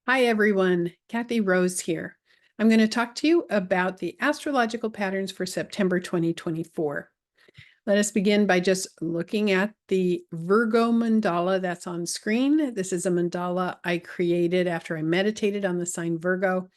Hi, everyone. Kathy Rose here. I'm going to talk to you about the astrological patterns for September 2024. Let us begin by just looking at the Virgo mandala that's on screen. This is a mandala I created after I meditated on the sign Virgo.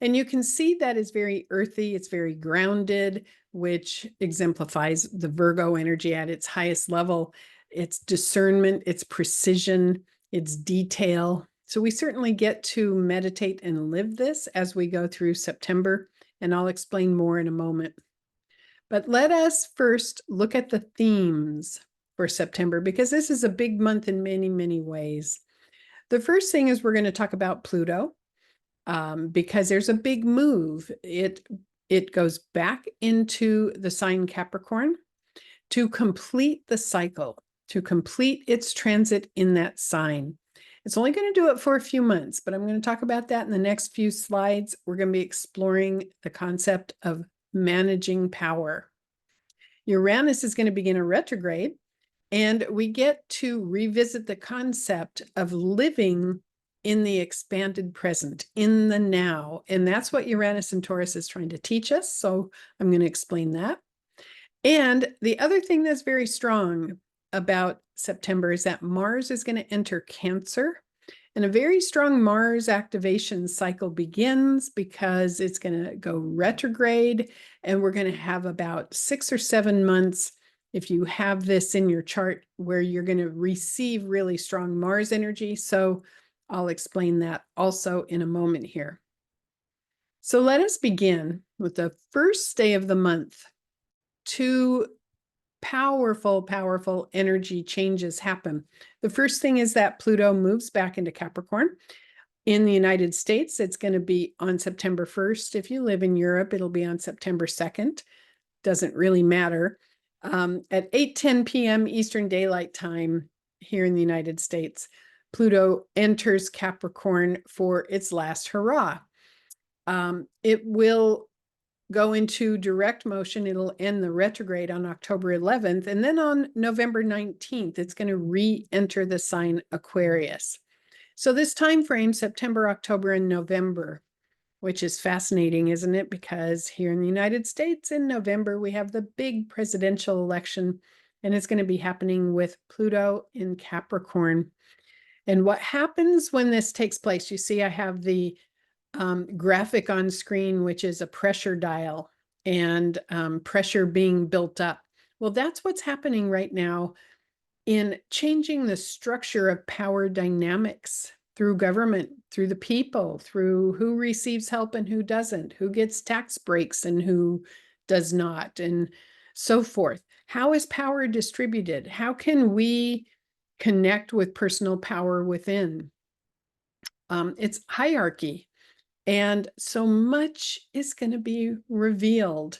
And you can see that it's very earthy, it's very grounded, which exemplifies the Virgo energy at its highest level. It's discernment, it's precision, it's detail. So we certainly get to meditate and live this as we go through September, and I'll explain more in a moment. But let us first look at the themes for September, because this is a big month in many, many ways. The first thing is we're going to talk about Pluto, because there's a big move. It goes back into the sign Capricorn to complete the cycle, to complete its transit in that sign. It's only going to do it for a few months, but I'm going to talk about that in the next few slides. We're going to be exploring the concept of managing power. Uranus is going to begin a retrograde, and we get to revisit the concept of living in the expanded present, in the now. And that's what Uranus and Taurus is trying to teach us. So I'm going to explain that. And the other thing that's very strong about September is that Mars is going to enter Cancer. And a very strong Mars activation cycle begins because it's going to go retrograde, and we're going to have about 6 or 7 months, if you have this in your chart, where you're going to receive really strong Mars energy. So I'll explain that also in a moment here. So let us begin with the first day of the month. Two powerful energy changes happen. The first thing is that Pluto moves back into Capricorn. In the United States, it's going to be on September 1st. If you live in Europe, it'll be on September 2nd. Doesn't really matter. At 8:10 p.m. Eastern Daylight Time here in the United States, Pluto enters Capricorn for its last hurrah. It will go into direct motion. It'll end the retrograde on October 11th. And then on November 19th, it's going to re-enter the sign Aquarius. So this time frame, September, October, and November, which is fascinating, isn't it? Because here in the United States in November, we have the big presidential election, and it's going to be happening with Pluto in Capricorn. And what happens when this takes place? You see, I have the graphic on screen, which is a pressure dial and pressure being built up. Well, that's what's happening right now in changing the structure of power dynamics through government, through the people, through who receives help and who doesn't, who gets tax breaks and who does not, and so forth. How is power distributed? How can we connect with personal power within? It's hierarchy. And so much is going to be revealed.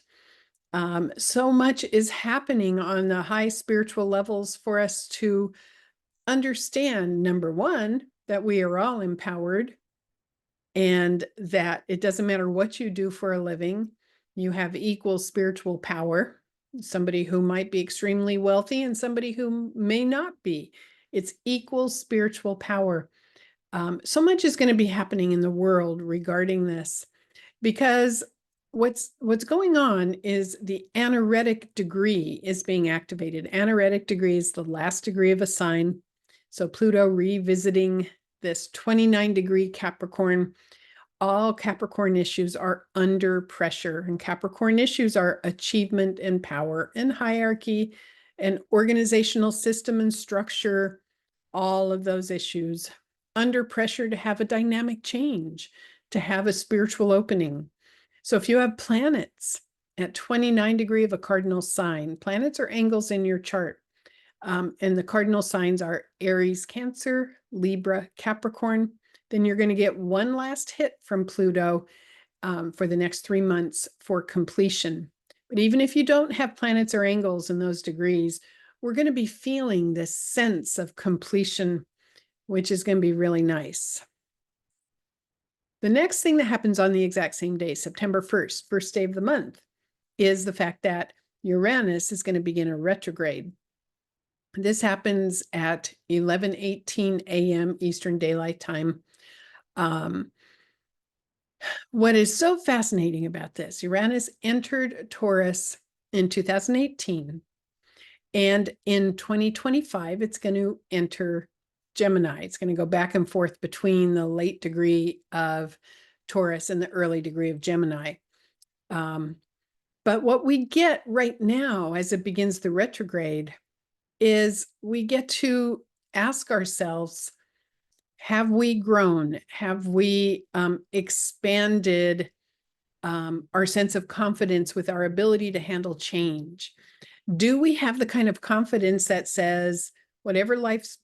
So much is happening on the high spiritual levels for us to understand. Number one, that we are all empowered, and that it doesn't matter what you do for a living, you have equal spiritual power. Somebody who might be extremely wealthy and somebody who may not be. It's equal spiritual power. So much is going to be happening in the world regarding this, because what's going on is the anaretic degree is being activated. Anaretic degree is the last degree of a sign. So Pluto revisiting this 29-degree Capricorn. All Capricorn issues are under pressure, and Capricorn issues are achievement and power and hierarchy and organizational system and structure. All of those issues under pressure to have a dynamic change, to have a spiritual opening. So if you have planets at 29 degree of a cardinal sign, planets are angles in your chart, and the cardinal signs are Aries, Cancer, Libra, Capricorn, then you're going to get one last hit from Pluto for the next 3 months for completion. But even if you don't have planets or angles in those degrees, we're going to be feeling this sense of completion, which is going to be really nice. The next thing that happens on the exact same day, September 1st, first day of the month, is the fact that Uranus is going to begin a retrograde. This happens at 11:18 a.m. Eastern Daylight Time Um, what is so fascinating about this, Uranus entered Taurus in 2018, and in 2025, it's going to enter Gemini. It's going to go back and forth between the late degree of Taurus and the early degree of Gemini. But what we get right now as it begins the retrograde is we get to ask ourselves, have we grown? Have we expanded our sense of confidence with our ability to handle change? Do we have the kind of confidence that says, whatever life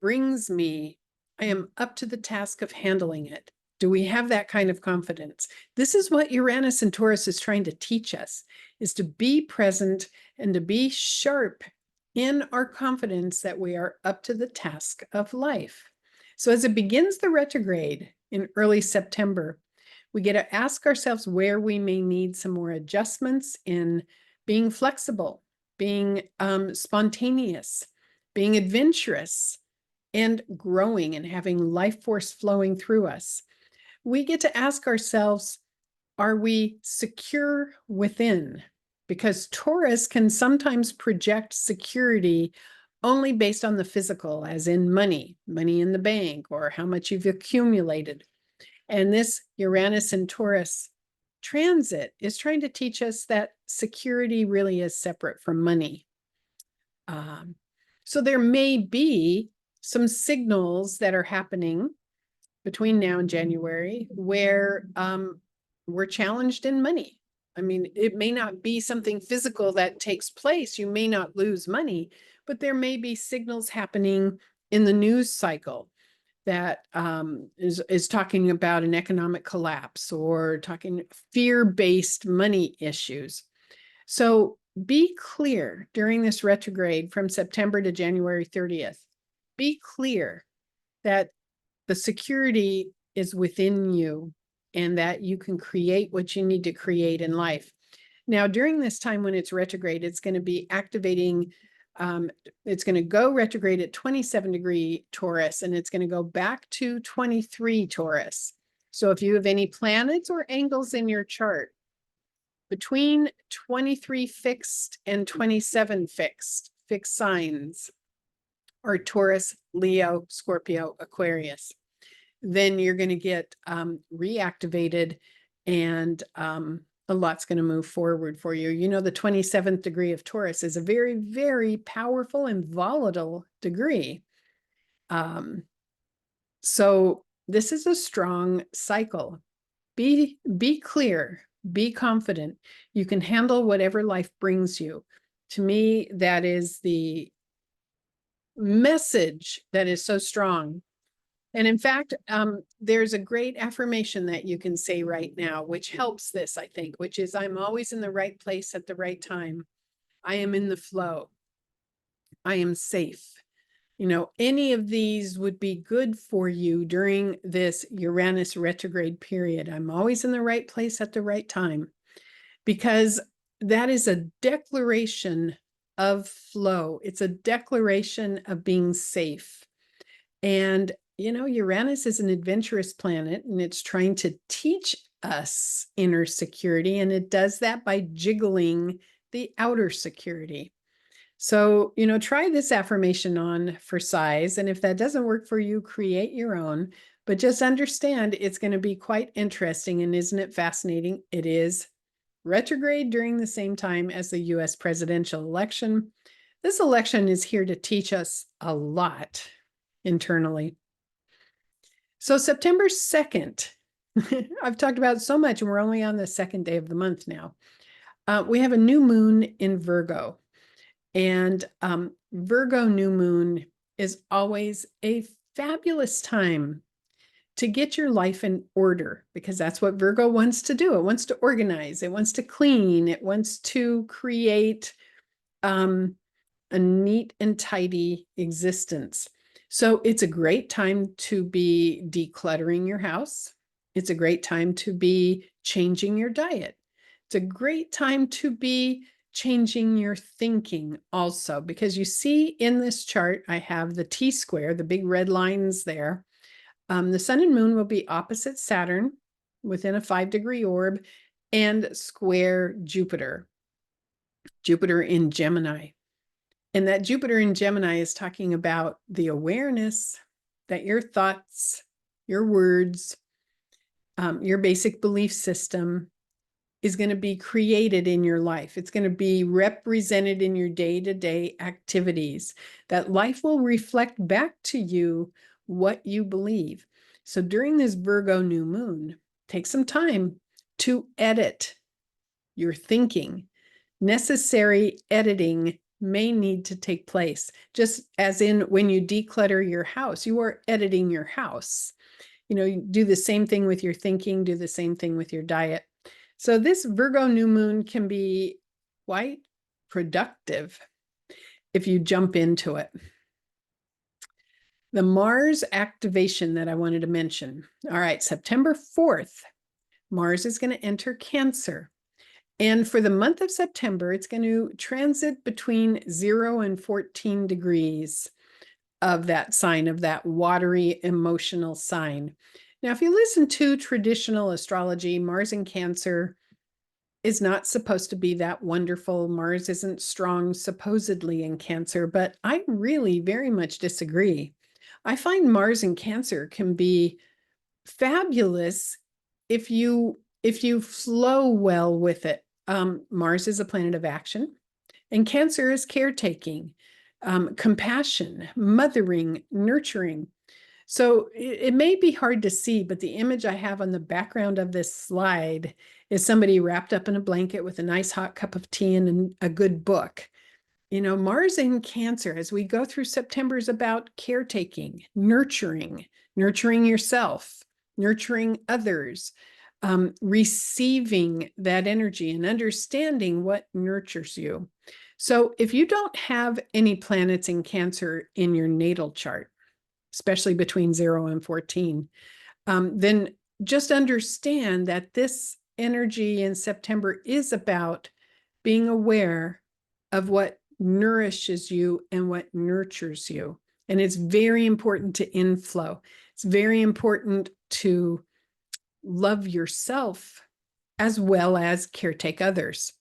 brings me, I am up to the task of handling it? Do we have that kind of confidence? This is what Uranus and Taurus is trying to teach us, is to be present and to be sharp in our confidence that we are up to the task of life. So as it begins the retrograde in early September, we get to ask ourselves where we may need some more adjustments in being flexible, being spontaneous, being adventurous, and growing and having life force flowing through us. We get to ask ourselves, are we secure within? Because Taurus can sometimes project security only based on the physical, as in money in the bank, or how much you've accumulated. And this Uranus and Taurus transit is trying to teach us that security really is separate from money. So there may be some signals that are happening between now and January where we're challenged in money. I mean, it may not be something physical that takes place. You may not lose money, but there may be signals happening in the news cycle that is talking about an economic collapse or talking fear-based money issues. So be clear during this retrograde from September to January 30th. Be clear that the security is within you and that you can create what you need to create in life. Now, during this time when it's retrograde, it's going to be activating it's going to go retrograde at 27-degree Taurus, and it's going to go back to 23 Taurus. So if you have any planets or angles in your chart between 23 fixed and 27 fixed signs are Taurus, Leo, Scorpio, Aquarius, then you're going to get reactivated, and a lot's going to move forward for you. You know, the 27th degree of Taurus is a very, very powerful and volatile degree. So this is a strong cycle. Be clear, be confident. You can handle whatever life brings you. To me, that is the message that is so strong. And in fact, there's a great affirmation that you can say right now, which helps this, I think, which is, I'm always in the right place at the right time. I am in the flow. I am safe. You know, any of these would be good for you during this Uranus retrograde period. I'm always in the right place at the right time, because that is a declaration of flow. It's a declaration of being safe. And you know, Uranus is an adventurous planet, and it's trying to teach us inner security, and it does that by jiggling the outer security. So, you know, try this affirmation on for size, and if that doesn't work for you, create your own. But just understand it's going to be quite interesting, and isn't it fascinating? It is retrograde during the same time as the US presidential election. This election is here to teach us a lot internally. So September 2nd, I've talked about so much, and we're only on the second day of the month now. We have a new moon in Virgo, and Virgo new moon is always a fabulous time to get your life in order, because that's what Virgo wants to do. It wants to organize, it wants to clean, it wants to create a neat and tidy existence. So it's a great time to be decluttering your house. It's a great time to be changing your diet. It's a great time to be changing your thinking also, because you see in this chart, I have the T-square, the big red lines there. The sun and moon will be opposite Saturn within a 5-degree orb and square Jupiter, Jupiter in Gemini. And that Jupiter in Gemini is talking about the awareness that your thoughts, your words, your basic belief system is going to be created in your life. It's going to be represented in your day-to-day activities. That life will reflect back to you what you believe. So during this Virgo new moon, take some time to edit your thinking. Necessary editing may need to take place, just as in when you declutter your house, you are editing your house. You do the same thing with your thinking, do the same thing with your diet. So this Virgo new moon can be quite productive if you jump into it. The Mars activation that I wanted to mention. All right, September 4th, Mars is going to enter Cancer. And for the month of September, it's going to transit between 0 and 14 degrees of that sign, of that watery emotional sign. Now, if you listen to traditional astrology, Mars in Cancer is not supposed to be that wonderful. Mars isn't strong supposedly in Cancer, but I really very much disagree. I find Mars in Cancer can be fabulous if you flow well with it. Mars is a planet of action, and Cancer is caretaking, compassion, mothering, nurturing. So it may be hard to see, but the image I have on the background of this slide is somebody wrapped up in a blanket with a nice hot cup of tea and a good book. Mars in Cancer, as we go through September, is about caretaking, nurturing yourself, nurturing others, receiving that energy and understanding what nurtures you. So if you don't have any planets in Cancer in your natal chart, especially between 0 and 14, then just understand that this energy in September is about being aware of what nourishes you and what nurtures you. And it's very important to inflow. It's very important to love yourself as well as caretake others.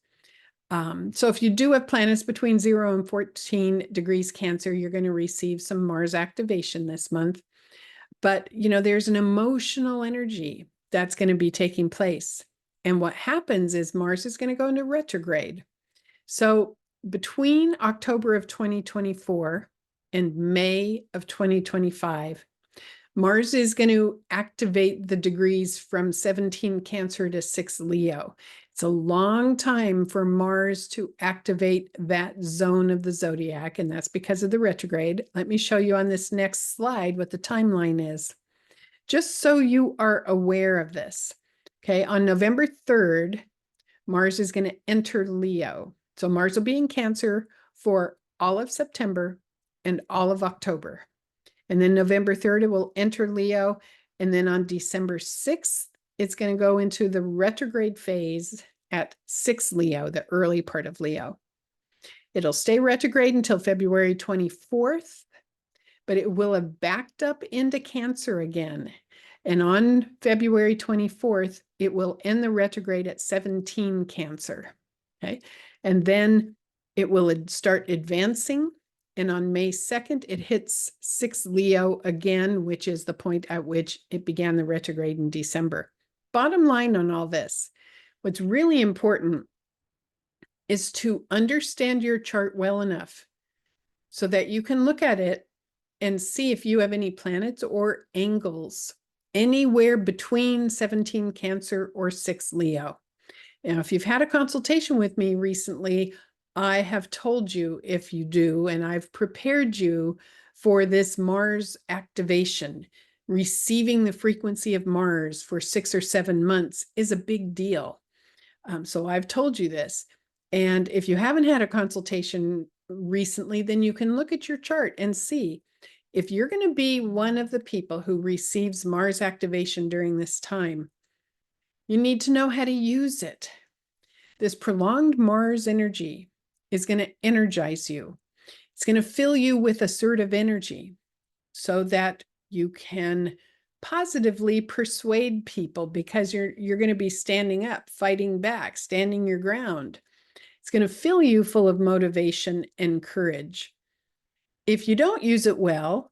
So if you do have planets between 0 and 14 degrees Cancer, you're going to receive some Mars activation this month. But, there's an emotional energy that's going to be taking place. And what happens is Mars is going to go into retrograde. So between October of 2024 and May of 2025, Mars is going to activate the degrees from 17 Cancer to 6 Leo. It's a long time for Mars to activate that zone of the zodiac, and that's because of the retrograde. Let me show you on this next slide what the timeline is, just so you are aware of this. Okay, on November 3rd, Mars is going to enter Leo. So Mars will be in Cancer for all of September and all of October. And then November 3rd, it will enter Leo. And then on December 6th, it's going to go into the retrograde phase at 6 Leo, the early part of Leo. It'll stay retrograde until February 24th, but it will have backed up into Cancer again. And on February 24th, it will end the retrograde at 17 Cancer. Okay. And then it will start advancing. And on May 2nd, it hits 6 Leo again, which is the point at which it began the retrograde in December. Bottom line on all this, what's really important is to understand your chart well enough so that you can look at it and see if you have any planets or angles anywhere between 17 Cancer or 6 Leo. Now, if you've had a consultation with me recently, I have told you if you do, and I've prepared you for this Mars activation. Receiving the frequency of Mars for 6 or 7 months is a big deal. So I've told you this. And if you haven't had a consultation recently, then you can look at your chart and see if you're going to be one of the people who receives Mars activation during this time. You need to know how to use it. This prolonged Mars energy is going to energize you. It's going to fill you with assertive energy so that you can positively persuade people because you're going to be standing up, fighting back, standing your ground. It's going to fill you full of motivation and courage. If you don't use it well,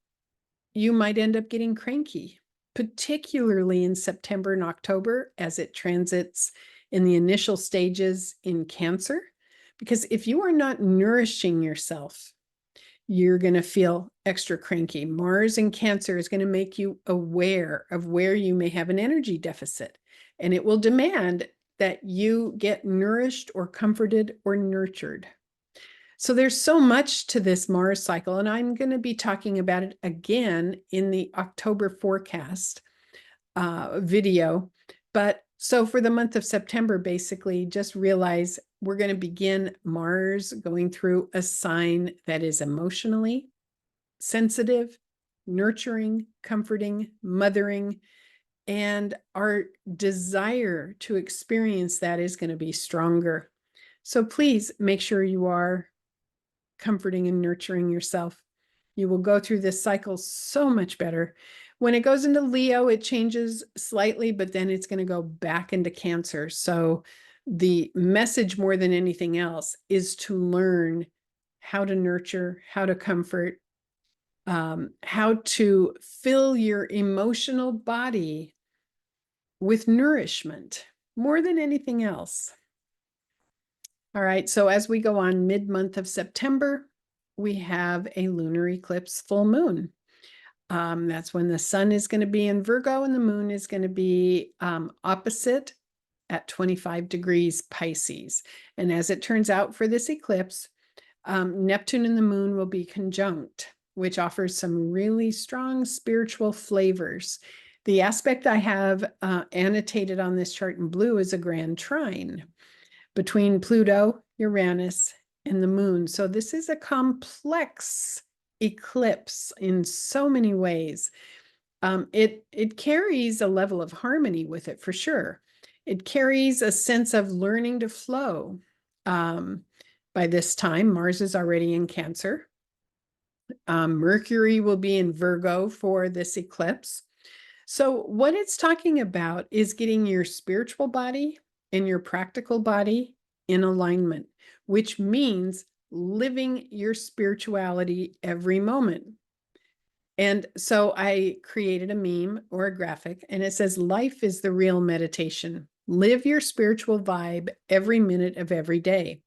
you might end up getting cranky, particularly in September and October as it transits in the initial stages in Cancer. Because if you are not nourishing yourself, you're going to feel extra cranky. Mars in Cancer is going to make you aware of where you may have an energy deficit, and it will demand that you get nourished or comforted or nurtured. So there's so much to this Mars cycle, and I'm going to be talking about it again in the October forecast video. But so for the month of September, basically, just realize we're going to begin Mars going through a sign that is emotionally sensitive, nurturing, comforting, mothering, and our desire to experience that is going to be stronger. So please make sure you are comforting and nurturing yourself. You will go through this cycle so much better. When it goes into Leo, it changes slightly, but then it's going to go back into Cancer. So the message more than anything else is to learn how to nurture, how to comfort, how to fill your emotional body with nourishment more than anything else. All right, so as we go on mid-month of September, we have a lunar eclipse full moon. That's when the sun is going to be in Virgo and the moon is going to be opposite at 25 degrees Pisces. And as it turns out for this eclipse, Neptune and the moon will be conjunct, which offers some really strong spiritual flavors. The aspect I have annotated on this chart in blue is a grand trine between Pluto, Uranus, and the moon. So this is a complex eclipse in so many ways. It carries a level of harmony with it for sure. It carries a sense of learning to flow. By this time, Mars is already in Cancer. Mercury will be in Virgo for this eclipse. So what it's talking about is getting your spiritual body and your practical body in alignment, which means living your spirituality every moment. And so I created a meme or a graphic, and it says, life is the real meditation. Live your spiritual vibe every minute of every day.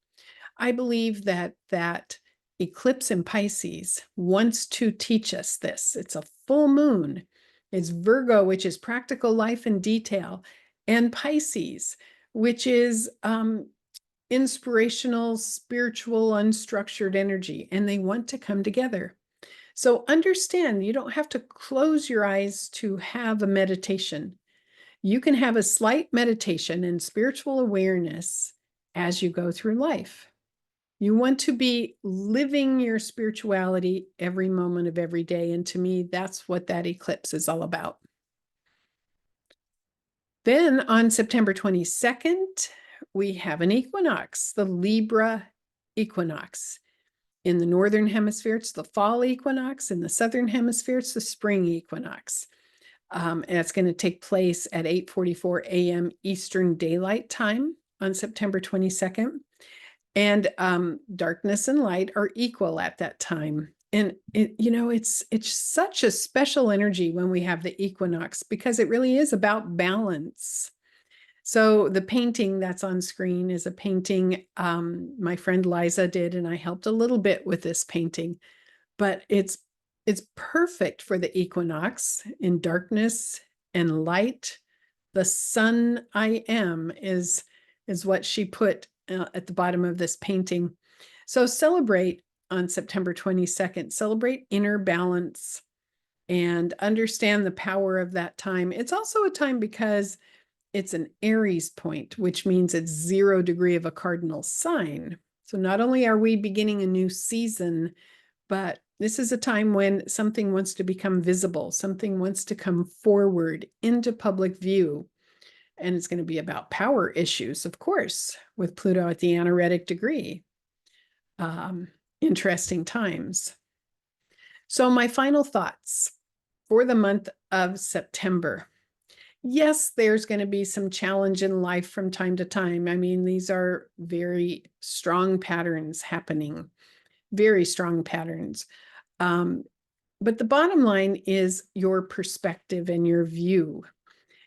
I believe that eclipse in Pisces wants to teach us this. It's a full moon. It's Virgo, which is practical life in detail, and Pisces, which is inspirational, spiritual, unstructured energy, and they want to come together. So understand, you don't have to close your eyes to have a meditation. You can have a slight meditation and spiritual awareness as you go through life. You want to be living your spirituality every moment of every day. And to me, that's what that eclipse is all about. Then on September 22nd, we have an equinox, the Libra equinox. In the northern hemisphere, it's the fall equinox. In the southern hemisphere, it's the spring equinox. And it's going to take place at 8:44 a.m. Eastern Daylight Time on September 22nd. And darkness and light are equal at that time. And it's such a special energy when we have the equinox, because it really is about balance. So the painting that's on screen is a painting my friend Liza did, and I helped a little bit with this painting, but it's perfect for the equinox in darkness and light. The sun I am is what she put at the bottom of this painting. So celebrate on September 22nd, celebrate inner balance and understand the power of that time. It's also a time because it's an Aries point, which means it's 0 degree of a cardinal sign. So not only are we beginning a new season, but this is a time when something wants to become visible, something wants to come forward into public view. And it's going to be about power issues, of course, with Pluto at the anaretic degree. Interesting times. So my final thoughts. for the month of September. Yes, there's going to be some challenge in life from time to time. I mean, these are very strong patterns happening, very strong patterns. Um, but the bottom line is your perspective and your view.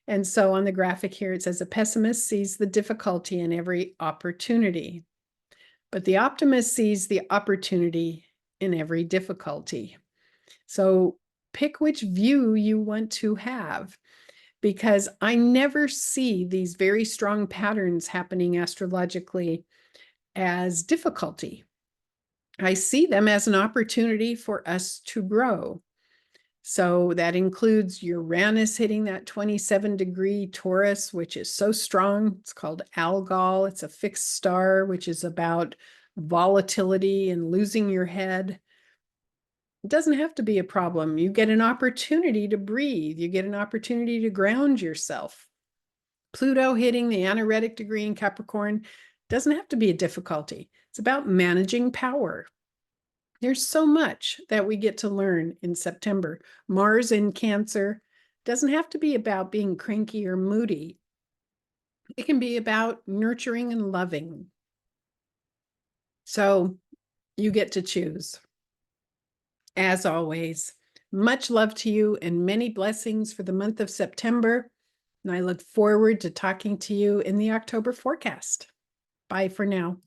And so on the graphic here, it says a pessimist sees the difficulty in every opportunity, but the optimist sees the opportunity in every difficulty. So pick which view you want to have, because I never see these very strong patterns happening astrologically as difficulty. I see them as an opportunity for us to grow. So that includes Uranus hitting that 27-degree Taurus, which is so strong. It's called Algol. It's a fixed star, which is about volatility and losing your head. It doesn't have to be a problem. You get an opportunity to breathe. You get an opportunity to ground yourself. Pluto hitting the anaretic degree in Capricorn doesn't have to be a difficulty. It's about managing power. There's so much that we get to learn in September. Mars in Cancer doesn't have to be about being cranky or moody. It can be about nurturing and loving. So you get to choose. As always, much love to you and many blessings for the month of September. And I look forward to talking to you in the October forecast. Bye for now.